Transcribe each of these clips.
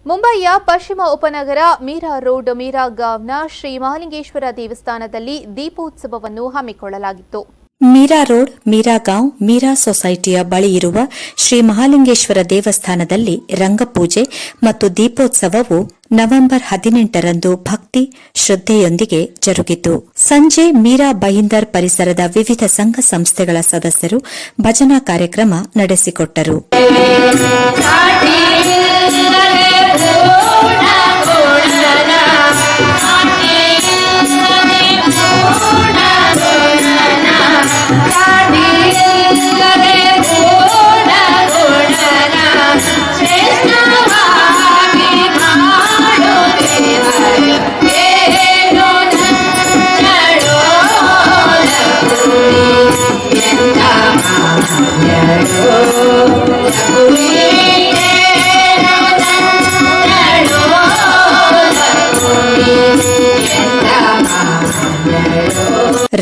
ಮುಂಬಯಿಯ ಪಶ್ಚಿಮ ಉಪನಗರ ಮೀರಾ ರೋಡ್ ಮೀರಾ ಗಾಂವ್ನ ಶ್ರೀ ಮಹಾಲಿಂಗೇಶ್ವರ ದೇವಸ್ಥಾನದಲ್ಲಿ ದೀಪೋತ್ಸವವನ್ನು ಹಮ್ಮಿಕೊಳ್ಳಲಾಗಿತ್ತು. ಮೀರಾ ರೋಡ್ ಮೀರಾ ಗಾಂವ್ ಮೀರಾ ಸೊಸೈಟಿಯ ಬಳಿ ಇರುವ ಶ್ರೀ ಮಹಾಲಿಂಗೇಶ್ವರ ದೇವಸ್ಥಾನದಲ್ಲಿ ರಂಗಪೂಜೆ ಮತ್ತು ದೀಪೋತ್ಸವವು ನವೆಂಬರ್ 18ರಂದು ಭಕ್ತಿ ಶ್ರದ್ಧೆಯೊಂದಿಗೆ ಜರುಗಿತು. ಸಂಜೆ ಮೀರಾ ಬಹಿಂದರ್ ಪರಿಸರದ ವಿವಿಧ ಸಂಘ ಸಂಸ್ಥೆಗಳ ಸದಸ್ಯರು ಭಜನಾ ಕಾರ್ಯಕ್ರಮ ನಡೆಸಿಕೊಟ್ಟರು.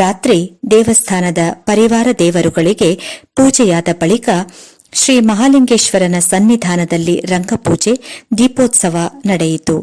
ರಾತ್ರಿ ದೇವಸ್ಥಾನದ ಪರಿವಾರ ದೇವರುಗಳಿಗೆ ಪೂಜೆಯಾದ ಬಳಿಕ ಶ್ರೀ ಮಹಾಲಿಂಗೇಶ್ವರನ ಸನ್ನಿಧಾನದಲ್ಲಿ ರಂಗಪೂಜೆ ದೀಪೋತ್ಸವ ನಡೆಯಿತು.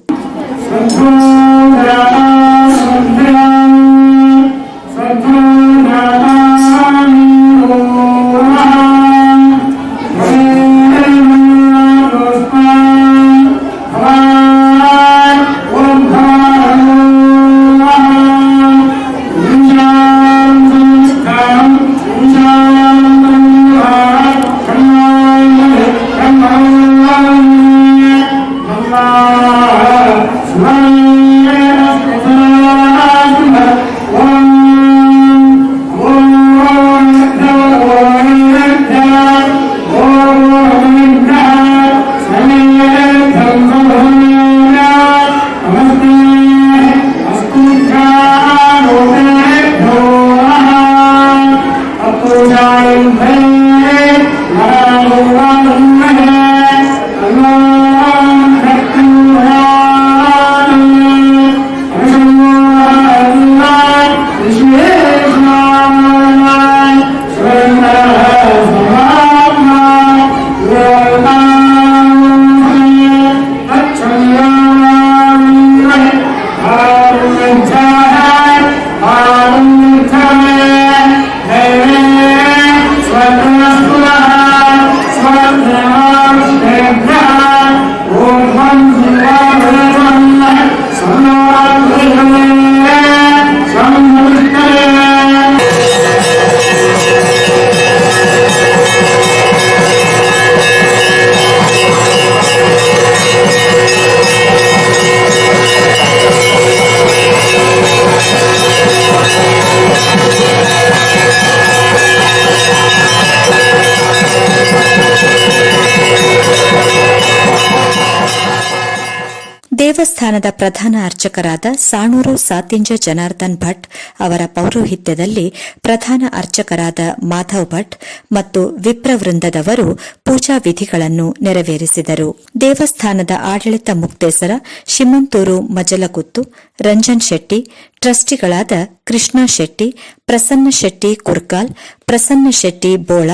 ದೇವಸ್ಥಾನದ ಪ್ರಧಾನ ಅರ್ಚಕರಾದ ಸಾಣೂರು ಸಾತಿಂಜ ಜನಾರ್ದನ್ ಭಟ್ ಅವರ ಪೌರೋಹಿತ್ಯದಲ್ಲಿ ಪ್ರಧಾನ ಅರ್ಚಕರಾದ ಮಾಧವ್ ಭಟ್ ಮತ್ತು ವಿಪ್ರವೃಂದದವರು ಪೂಜಾ ವಿಧಿಗಳನ್ನು ನೆರವೇರಿಸಿದರು. ದೇವಸ್ಥಾನದ ಆಡಳಿತ ಮುಕ್ತೇಸರ ಶಿಮಂತೂರು ಮಜಲಗುತ್ತು, ರಂಜನ್ ಶೆಟ್ಟಿ, ಟ್ರಸ್ಟಿಗಳಾದ ಕೃಷ್ಣ ಶೆಟ್ಟಿ, ಪ್ರಸನ್ನ ಶೆಟ್ಟಿ ಕುರ್ಕಾಲ್, ಪ್ರಸನ್ನ ಶೆಟ್ಟಿ ಬೋಳ,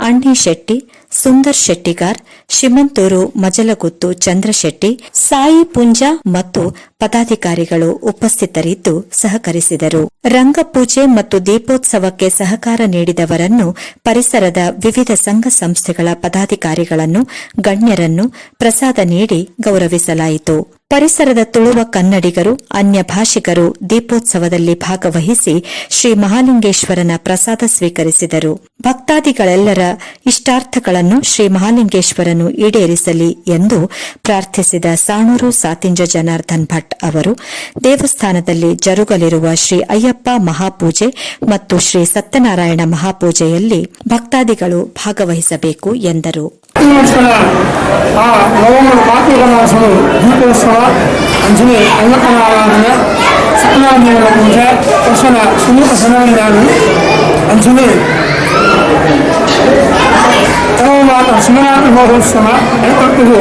ಅಣ್ಣಿ ಶೆಟ್ಟಿ, ಸುಂದರ್ ಶೆಟ್ಟಿಗಾರ್, ಶಿಮಂತೂರು ಮಜಲಗುತ್ತು ಚಂದ್ರಶೆಟ್ಟಿ, ಸಾಯಿ ಪುಂಜಾ ಮತ್ತು ಪದಾಧಿಕಾರಿಗಳು ಉಪಸ್ಥಿತರಿದ್ದು ಸಹಕರಿಸಿದರು. ರಂಗಪೂಜೆ ಮತ್ತು ದೀಪೋತ್ಸವಕ್ಕೆ ಸಹಕಾರ ನೀಡಿದವರನ್ನು, ಪರಿಸರದ ವಿವಿಧ ಸಂಘ ಸಂಸ್ಥೆಗಳ ಪದಾಧಿಕಾರಿಗಳನ್ನು, ಗಣ್ಯರನ್ನು ಪ್ರಸಾದ ನೀಡಿ ಗೌರವಿಸಲಾಯಿತು. ಪರಿಸರದ ತುಳುವ ಕನ್ನಡಿಗರು, ಅನ್ಯ ಭಾಷಿಗರು ದೀಪೋತ್ಸವದಲ್ಲಿ ಭಾಗವಹಿಸಿ ಶ್ರೀ ಮಹಾಲಿಂಗೇಶ್ವರನ ಪ್ರಸಾದ ಸ್ವೀಕರಿಸಿದರು. ಭಕ್ತಾದಿಗಳೆಲ್ಲರ ಇಷ್ಟಾರ್ಥಗಳನ್ನು ಶ್ರೀ ಮಹಾಲಿಂಗೇಶ್ವರನು ಈಡೇರಿಸಲಿ ಎಂದು ಪ್ರಾರ್ಥಿಸಿದ ಸಾಣೂರು ಸಾತಿಂಜ ಜನಾರ್ದನ್ ಭಟ್ ಅವರು ದೇವಸ್ಥಾನದಲ್ಲಿ ಜರುಗಲಿರುವ ಶ್ರೀ ಅಯ್ಯಪ್ಪ ಮಹಾಪೂಜೆ ಮತ್ತು ಶ್ರೀ ಸತ್ಯನಾರಾಯಣ ಮಹಾಪೂಜೆಯಲ್ಲಿ ಭಕ್ತಾದಿಗಳು ಭಾಗವಹಿಸಬೇಕು ಎಂದರು. నవంబర్ 5వ మాసము దీపోత్సవ అంజలి అయ్యప్పనారాధన సత్యనారాయణ పూజ దర్శన సునీత సనారాయణ అంజలి తర్వాత శివరాత్రి మహోత్సవ ఏర్పాట్లు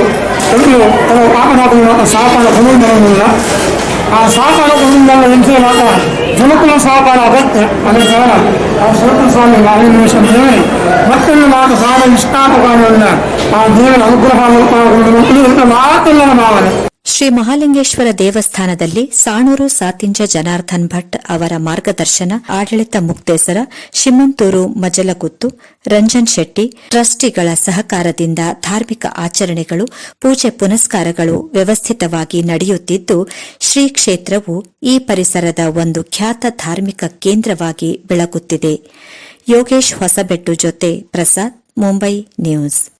తమ పాపనాథుల సాపన పునర్మరణంలో ಆ ಸಹಕಾರ ಕುಟುಂಬದ ನಿಂತಿದೆ ಮಾತ್ರ ಜನಕುಲ ಸಹಕಾರ ಅಗತ್ಯ. ಅದೇ ಕಾರಣ ಆ ಸ್ವರೂಪ ಸ್ವಾಮಿ ಮಾಲಿಂಗೇಶ್ವರ ದೇವರೇ ಮತ್ತೊಂದು ಮಾತು ಸಾಲ ನಿಷ್ಠಾಪಕಾರದಿಂದ ಆ ದೇವರ ಅನುಗ್ರಹ ಮಾತೆಲ್ಲರ ಭಾವನೆ. ಶ್ರೀ ಮಹಾಲಿಂಗೇಶ್ವರ ದೇವಸ್ಥಾನದಲ್ಲಿ ಸಾಣೂರು ಸಾತಿಂಜ ಜನಾರ್ದನ್ ಭಟ್ ಅವರ ಮಾರ್ಗದರ್ಶನ, ಆಡಳಿತ ಮುಕ್ತೇಸರ, ಶಿಮ್ಮಂತೂರು ಮಜಲಗುತ್ತು, ರಂಜನ್ ಶೆಟ್ಟಿ ಟ್ರಸ್ಟಿಗಳ ಸಹಕಾರದಿಂದ ಧಾರ್ಮಿಕ ಆಚರಣೆಗಳು, ಪೂಜೆ ಪುನಸ್ಕಾರಗಳು ವ್ಯವಸ್ಥಿತವಾಗಿ ನಡೆಯುತ್ತಿದ್ದು, ಶ್ರೀ ಕ್ಷೇತ್ರವು ಈ ಪರಿಸರದ ಒಂದು ಖ್ಯಾತ ಧಾರ್ಮಿಕ ಕೇಂದ್ರವಾಗಿ ಬೆಳಗುತ್ತಿದೆ. ಯೋಗೇಶ್ ಹೊಸಬೆಟ್ಟು ಜೊತೆ ಪ್ರಸಾದ್, ಮುಂಬೈ ನ್ಯೂಸ್.